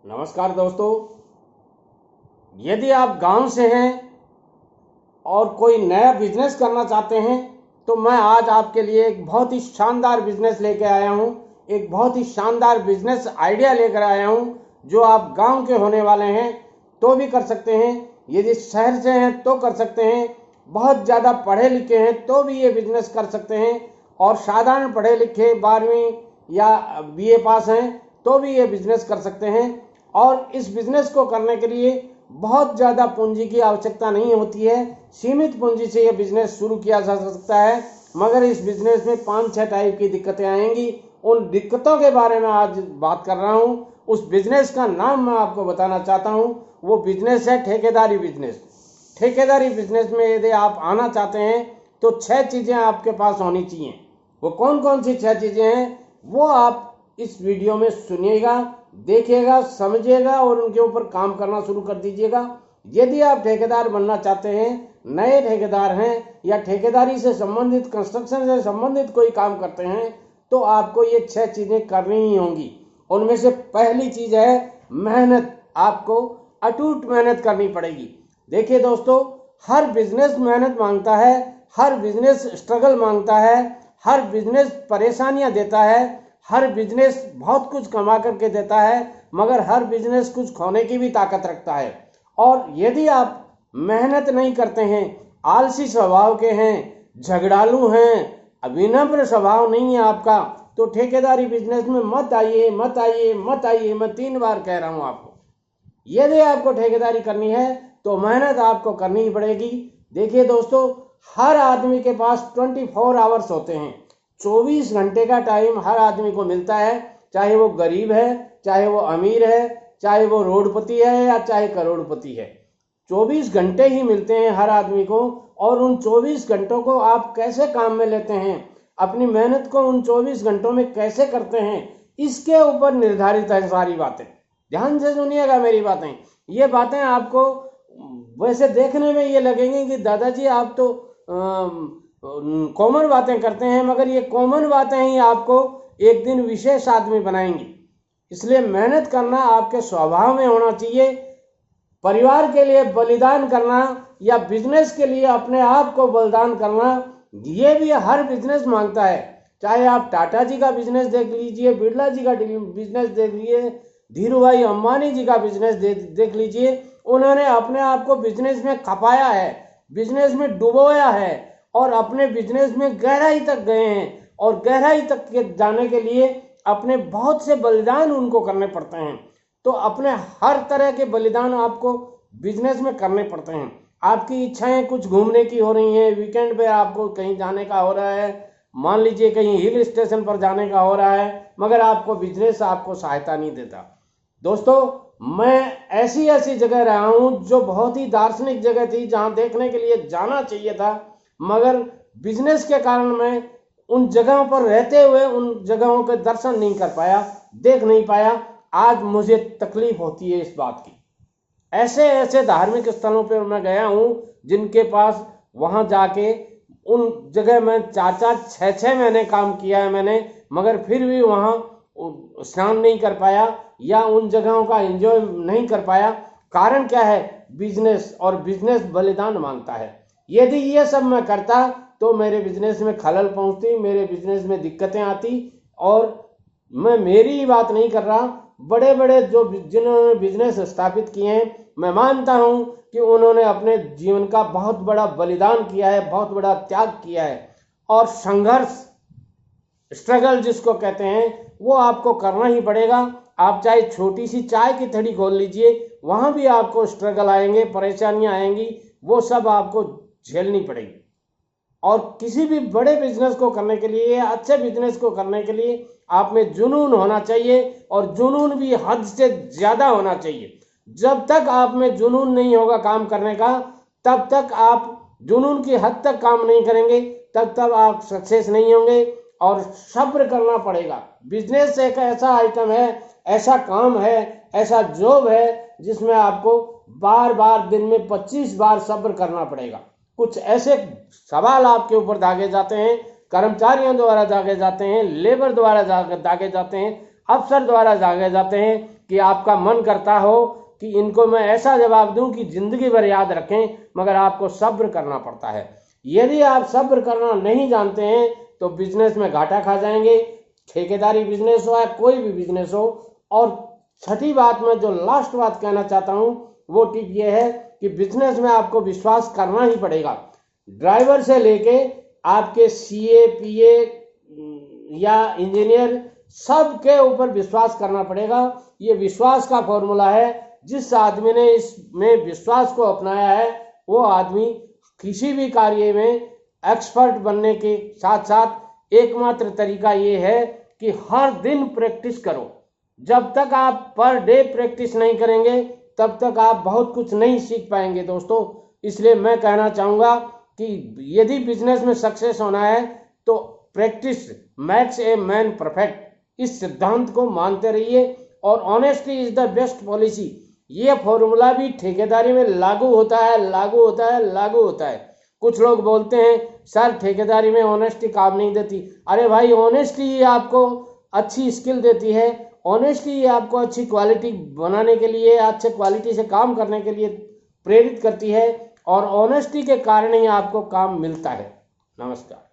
नमस्कार दोस्तों, यदि आप गांव से हैं और कोई नया बिजनेस करना चाहते हैं तो मैं आज आपके लिए एक बहुत ही शानदार बिजनेस लेकर आया हूं। एक बहुत ही शानदार बिजनेस आइडिया लेकर आया हूं जो आप गांव के होने वाले हैं तो भी कर सकते हैं, यदि शहर से हैं तो कर सकते हैं, बहुत ज़्यादा पढ़े लिखे हैं तो भी ये बिजनेस कर सकते हैं, और साधारण पढ़े लिखे 12वीं या बीए पास हैं तो भी ये बिजनेस कर सकते हैं। और इस बिजनेस को करने के लिए बहुत ज़्यादा पूंजी की आवश्यकता नहीं होती है, सीमित पूंजी से ये बिजनेस शुरू किया जा सकता है। मगर इस बिजनेस में 5-6 टाइप की दिक्कतें आएंगी। उन दिक्कतों के बारे में आज बात कर रहा हूँ। उस बिजनेस का नाम मैं आपको बताना चाहता हूँ। वो बिजनेस है ठेकेदारी बिजनेस। ठेकेदारी बिजनेस में यदि आप आना चाहते हैं तो 6 चीज़ें आपके पास होनी चाहिए। वो कौन कौन सी 6 चीज़ें हैं वो आप इस वीडियो में सुनिएगा, देखिएगा, समझिएगा और उनके ऊपर काम करना शुरू कर दीजिएगा। यदि आप ठेकेदार बनना चाहते हैं, नए ठेकेदार हैं या ठेकेदारी से संबंधित, कंस्ट्रक्शन से संबंधित कोई काम करते हैं तो आपको ये 6 चीज़ें करनी ही होंगी। उनमें से पहली चीज़ है मेहनत। आपको अटूट मेहनत करनी पड़ेगी। देखिए दोस्तों, हर बिजनेस मेहनत मांगता है, हर बिजनेस स्ट्रगल मांगता है, हर बिजनेस परेशानियां देता है, हर बिजनेस बहुत कुछ कमा करके देता है, मगर हर बिजनेस कुछ खोने की भी ताकत रखता है। और यदि आप मेहनत नहीं करते हैं, आलसी स्वभाव के हैं, झगड़ालू हैं, विनम्र स्वभाव नहीं है आपका, तो ठेकेदारी बिजनेस में मत आइए, मत आइए, मत आइए। मैं 3 बार कह रहा हूं आपको। यदि आपको ठेकेदारी करनी है तो मेहनत आपको करनी ही पड़ेगी। देखिए दोस्तों, हर आदमी के पास 24 आवर्स होते हैं। 24 घंटे का टाइम हर आदमी को मिलता है, चाहे वो गरीब है, चाहे वो अमीर है, चाहे वो रोडपति है या चाहे करोड़पति है। 24 घंटे ही मिलते हैं हर आदमी को। और उन 24 घंटों को आप कैसे काम में लेते हैं, अपनी मेहनत को उन 24 घंटों में कैसे करते हैं, इसके ऊपर निर्धारित है सारी बातें। ध्यान से सुनिएगा मेरी बातें। ये बातें आपको वैसे देखने में ये लगेंगी कि दादाजी आप तो कॉमन बातें करते हैं, मगर ये कॉमन बातें ही आपको एक दिन विशेष आदमी बनाएंगी। इसलिए मेहनत करना आपके स्वभाव में होना चाहिए। परिवार के लिए बलिदान करना या बिजनेस के लिए अपने आप को बलिदान करना, ये भी हर बिजनेस मांगता है। चाहे आप टाटा जी का बिजनेस देख लीजिए, बिरला जी का बिजनेस देख लीजिए, धीरू भाई अंबानी जी का बिजनेस देख लीजिए। उन्होंने अपने आप को बिजनेस में खपाया है, बिजनेस में डुबोया है और अपने बिजनेस में गहराई तक गए हैं। और गहराई तक के जाने के लिए अपने बहुत से बलिदान उनको करने पड़ते हैं। तो अपने हर तरह के बलिदान आपको बिजनेस में करने पड़ते हैं। आपकी इच्छाएं कुछ घूमने की हो रही हैं, वीकेंड पे आपको कहीं जाने का हो रहा है, मान लीजिए कहीं हिल स्टेशन पर जाने का हो रहा है, मगर आपको बिजनेस आपको सहायता नहीं देता। दोस्तों, मैं ऐसी ऐसी जगह रहा हूं जो बहुत ही दार्शनिक जगह थी, जहां देखने के लिए जाना चाहिए था, मगर बिजनेस के कारण मैं उन जगहों पर रहते हुए उन जगहों के दर्शन नहीं कर पाया, देख नहीं पाया। आज मुझे तकलीफ होती है इस बात की। ऐसे ऐसे धार्मिक स्थलों पर मैं गया हूं जिनके पास वहां जाके उन जगह में 4-4, 6-6 महीने काम किया है मैंने, मगर फिर भी वहां स्नान नहीं कर पाया या उन जगहों का एंजॉय नहीं कर पाया। कारण क्या है? बिजनेस, और बिजनेस बलिदान मांगता है। यदि ये सब मैं करता तो मेरे बिजनेस में खलल पहुंचती, मेरे बिजनेस में दिक्कतें आती। और मैं मेरी ही बात नहीं कर रहा, बड़े बड़े जो जिन्होंने बिजनेस स्थापित किए हैं, मैं मानता हूं कि उन्होंने अपने जीवन का बहुत बड़ा बलिदान किया है, बहुत बड़ा त्याग किया है। और संघर्ष, स्ट्रगल जिसको कहते हैं, वो आपको करना ही पड़ेगा। आप चाहे छोटी सी चाय की थड़ी खोल लीजिए, वहां भी आपको स्ट्रगल आएंगे, परेशानियां आएंगी, वो सब आपको झेलनी पड़ेगी। और किसी भी बड़े बिजनेस को करने के लिए, अच्छे बिजनेस को करने के लिए आप में जुनून होना चाहिए, और जुनून भी हद से ज़्यादा होना चाहिए। जब तक आप में जुनून नहीं होगा काम करने का, तब तक आप जुनून की हद तक काम नहीं करेंगे, तब तक आप सक्सेस नहीं होंगे। और सब्र करना पड़ेगा। बिजनेस एक ऐसा आइटम है, ऐसा काम है, ऐसा जॉब है जिसमें आपको बार बार दिन में 25 बार सब्र करना पड़ेगा। कुछ ऐसे सवाल आपके ऊपर दागे जाते हैं, कर्मचारियों द्वारा दागे जाते हैं, लेबर द्वारा दागे जाते हैं, अफसर द्वारा दागे जाते हैं, कि आपका मन करता हो कि इनको मैं ऐसा जवाब दूं कि जिंदगी भर याद रखें, मगर आपको सब्र करना पड़ता है। यदि आप सब्र करना नहीं जानते हैं तो बिजनेस में घाटा खा जाएंगे, ठेकेदारी बिजनेस हो या कोई भी बिजनेस हो। और छठी बात में जो लास्ट बात कहना चाहता हूं वो टिप ये है कि बिजनेस में आपको विश्वास करना ही पड़ेगा। ड्राइवर से लेके आपके सीए, पीए या इंजीनियर, सबके ऊपर विश्वास करना पड़ेगा। ये विश्वास का फॉर्मूला है। जिस आदमी ने इसमें विश्वास को अपनाया है वो आदमी किसी भी कार्य में एक्सपर्ट बनने के साथ साथ एकमात्र तरीका ये है कि हर दिन प्रैक्टिस करो। जब तक आप पर डे प्रैक्टिस नहीं करेंगे तब तक आप बहुत कुछ नहीं सीख पाएंगे दोस्तों। इसलिए मैं कहना चाहूँगा कि यदि बिजनेस में सक्सेस होना है तो practice makes a man perfect, इस सिद्धांत को मानते रहिए। और honesty is the best policy, ये फॉर्मूला भी ठेकेदारी में लागू होता है, लागू होता है, लागू होता है। कुछ लोग बोलते हैं सर ठेकेदारी में ऑनेस्टी काम नहीं देती। अरे भाई, ऑनेस्टी ही आपको अच्छी स्किल देती है, ऑनेस्टी ही आपको अच्छी क्वालिटी बनाने के लिए, अच्छे क्वालिटी से काम करने के लिए प्रेरित करती है, और ऑनेस्टी के कारण ही आपको काम मिलता है। नमस्कार।